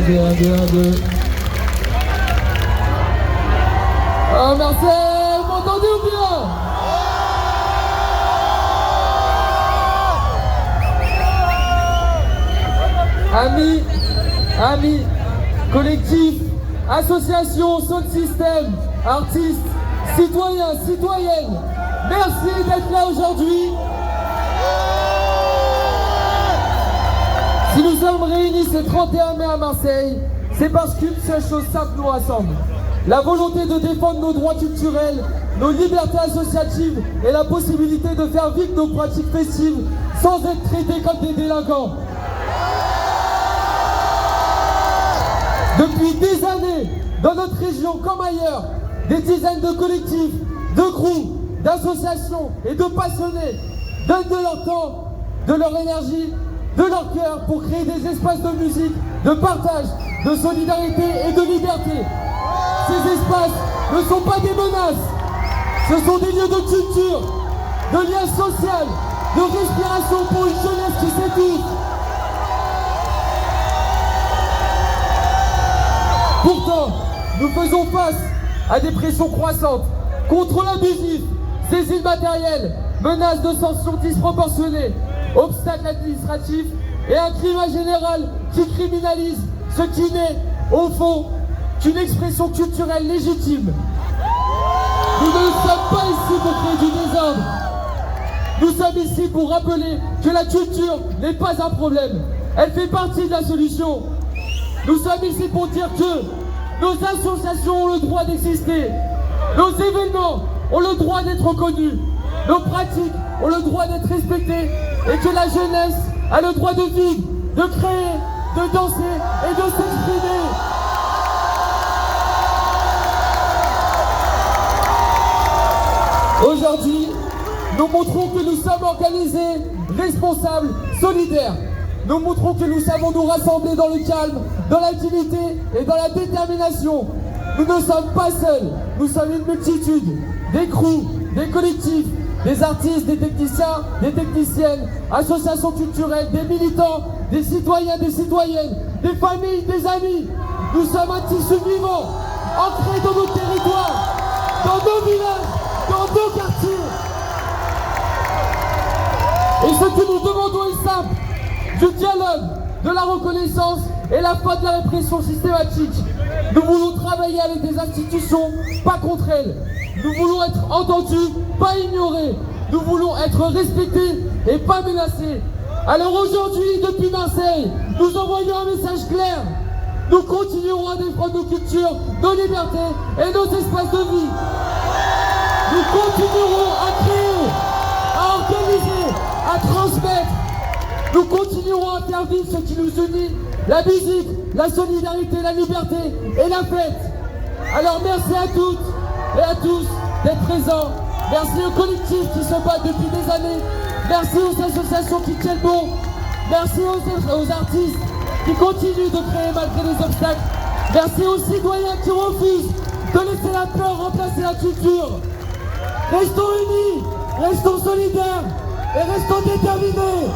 2. Ah, Marseille, vous m'entendez ou bien? Amis, collectifs, associations, sound system, artistes, citoyens, citoyennes, merci d'être là aujourd'hui. Si nous sommes réunis ce 31 mai à Marseille, c'est parce qu'une seule chose simple nous rassemble. La volonté de défendre nos droits culturels, nos libertés associatives et la possibilité de faire vivre nos pratiques festives sans être traités comme des délinquants. Depuis des années, dans notre région comme ailleurs, des dizaines de collectifs, de groupes, d'associations et de passionnés donnent de leur temps, de leur énergie, de leur cœur pour créer des espaces de musique, de partage, de solidarité et de liberté. Ces espaces ne sont pas des menaces, ce sont des lieux de culture, de lien social, de respiration pour une jeunesse qui s'étouffe. Pourtant, nous faisons face à des pressions croissantes, contrôle abusif, saisies matérielles, menaces de sanctions disproportionnées, obstacles administratifs et un climat général qui criminalise ce qui n'est, au fond, qu'une expression culturelle légitime. Nous ne sommes pas ici pour créer du désordre. Nous sommes ici pour rappeler que la culture n'est pas un problème. Elle fait partie de la solution. Nous sommes ici pour dire que nos associations ont le droit d'exister. Nos événements ont le droit d'être reconnus. Nos pratiques ont le droit d'être respectées. Et que la jeunesse a le droit de vivre, de créer, de danser et de s'exprimer. Aujourd'hui, nous montrons que nous sommes organisés, responsables, solidaires. Nous montrons que nous savons nous rassembler dans le calme, dans l'activité et dans la détermination. Nous ne sommes pas seuls, nous sommes une multitude, des crews, des collectifs, des artistes, des techniciens, des techniciennes, associations culturelles, des militants, des citoyens, des citoyennes, des familles, des amis. Nous sommes un tissu vivant, ancré dans nos territoires, dans nos villages, dans nos quartiers. Et ce que nous demandons est simple, du dialogue, de la reconnaissance et la fin de la répression systématique. Nous voulons travailler avec des institutions, pas contre elles. Nous voulons être entendus, pas ignorés. Nous voulons être respectés et pas menacés. Alors aujourd'hui, depuis Marseille, nous envoyons un message clair. Nous continuerons à défendre nos cultures, nos libertés et nos espaces de vie. Nous continuerons à créer, à organiser, à transmettre. Nous continuerons à faire vivre ce qui nous unit, la musique, la solidarité, la liberté et la fête. Alors merci à toutes et à tous d'être présents. Merci aux collectifs qui se battent depuis des années. Merci aux associations qui tiennent bon. Merci aux artistes qui continuent de créer malgré les obstacles. Merci aux citoyens qui refusent de laisser la peur remplacer la culture. Restons unis, restons solidaires et restons déterminés.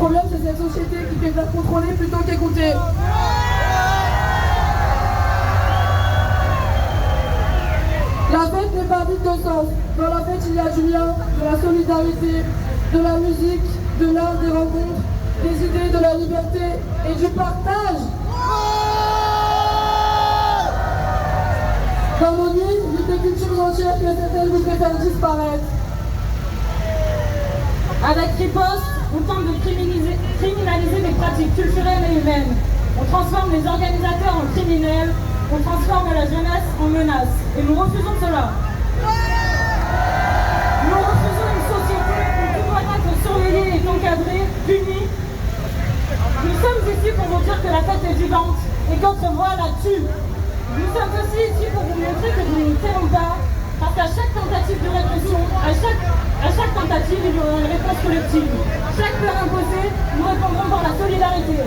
problème, c'est cette société qui préfère contrôler plutôt qu'écouter. La fête n'est pas vide de sens. Dans la fête, il y a du lien, de la solidarité, de la musique, de l'art, des rencontres, des idées, de la liberté et du partage. Dans nos nuits, il y a des cultures entières que certaines vous préfèrent disparaître. Avec Riposte, on tente de criminaliser des pratiques culturelles et humaines. On transforme les organisateurs en criminels, on transforme la jeunesse en menace. Et nous refusons cela. Nous refusons une société où tout doit être surveillé et encadré, puni. Nous sommes ici pour vous dire que la fête est vivante et qu'autre voix la tue. Nous sommes aussi ici pour vous montrer que nous ne tairons pas, parce qu'à chaque tentative de répression, à chaque tentative, il y aura une réponse collective. Chaque peur imposée, nous répondrons par la solidarité.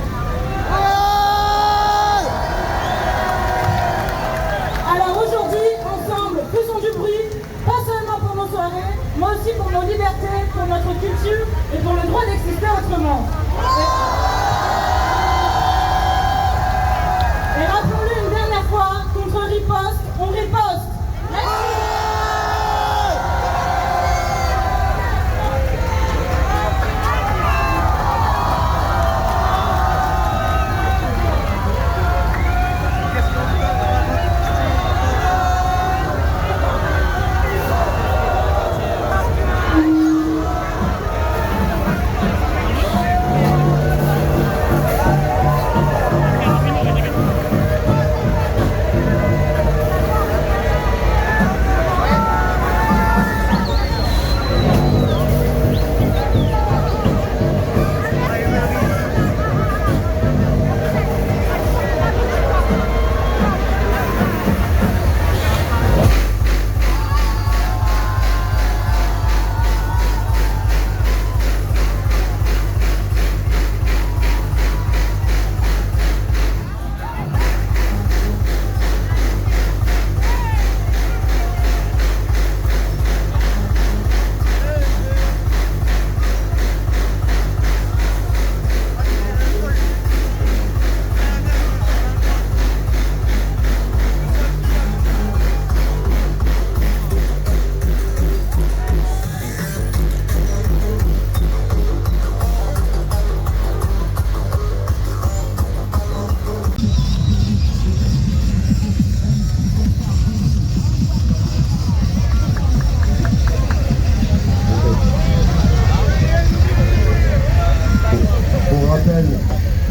Alors aujourd'hui, ensemble, faisons du bruit, pas seulement pour nos soirées, mais aussi pour nos libertés, pour notre culture et pour le droit d'exister autrement. Et rappelons-le une dernière fois, contre Riposte, on riposte. Merci.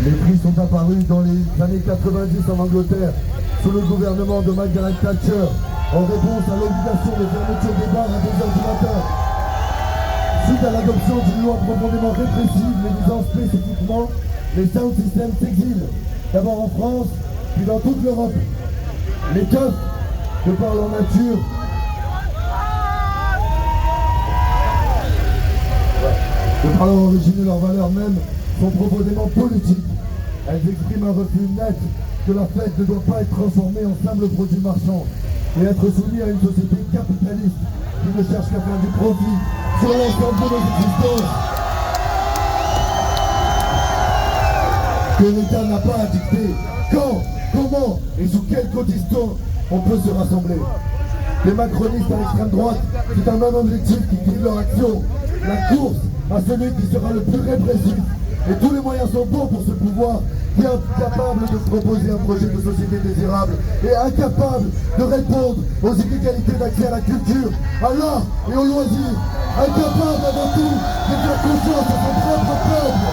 Les prix sont apparus dans les années 90 en Angleterre, sous le gouvernement de Margaret Thatcher, en réponse à l'obligation de fermeture des bars à 2h du matin. Suite à l'adoption d'une loi profondément répressive les visant spécifiquement, les sound systems s'exilent, d'abord en France, puis dans toute l'Europe. Les keufs, de par leur nature, de par leur origine et leur valeur même, sont profondément politiques. Elles expriment un refus net que la fête ne doit pas être transformée en simple produit marchand et être soumise à une société capitaliste qui ne cherche qu'à faire du profit sur l'ensemble de nos existences. Que l'État n'a pas à dicter quand, comment et sous quelles conditions on peut se rassembler. Les macronistes à l'extrême droite, c'est un même objectif qui guide leur action, la course à celui qui sera le plus répressif. Et tous les moyens sont bons pour ce pouvoir qui est incapable de proposer un projet de société désirable et incapable de répondre aux inégalités d'accès à la culture, à l'art et aux loisirs, incapable avant tout de faire confiance à son propre peuple.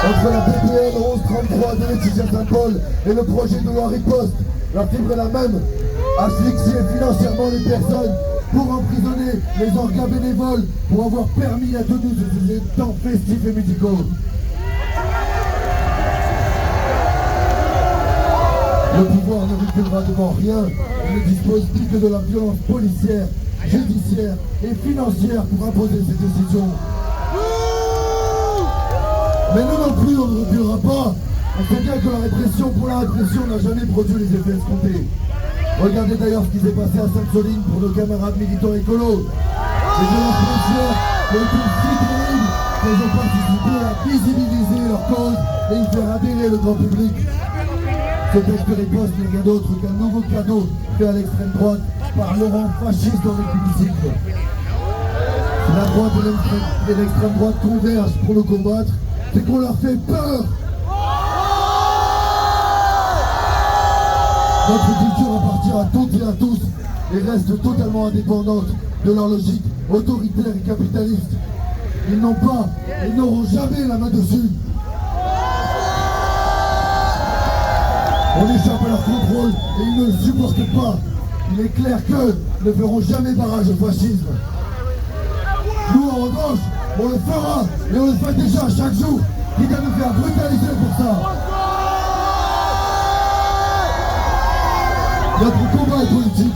Entre la PPL 1133 de Laetitia Saint-Paul et le projet de loi Riposte, la fibre est la même, asphyxier financièrement les personnes pour emprisonner les organes bénévoles, pour avoir permis la tenue de ces temps festifs et musicaux. Le pouvoir ne reculera devant rien, il ne dispose plus que de la violence policière, judiciaire et financière pour imposer ses décisions. Mais nous non plus, on ne reculera pas. On sait bien que la répression pour la répression n'a jamais produit les effets escomptés. Regardez d'ailleurs ce qui s'est passé à Sainte-Soline pour nos camarades militants écolos. Les violences policières ont été supprimées qu'elles ont participé à visibiliser leur cause et y faire adhérer le grand public. Ce texte riposte n'est rien d'autre qu'un nouveau cadeau fait à l'extrême droite par Laurent fasciste dans l'hémicycle. Si la droite et l'extrême droite convergent pour nous combattre, c'est qu'on leur fait peur. Notre culture appartient à toutes et à tous et reste totalement indépendante de leur logique autoritaire et capitaliste. Ils n'ont pas et n'auront jamais la main dessus. On échappe à leur contrôle et ils ne le supportent pas. Il est clair qu'eux ne feront jamais barrage au fascisme. Nous, en revanche, on le fera et on le fait déjà chaque jour, quitte à nous faire brutaliser pour ça. Notre combat est politique.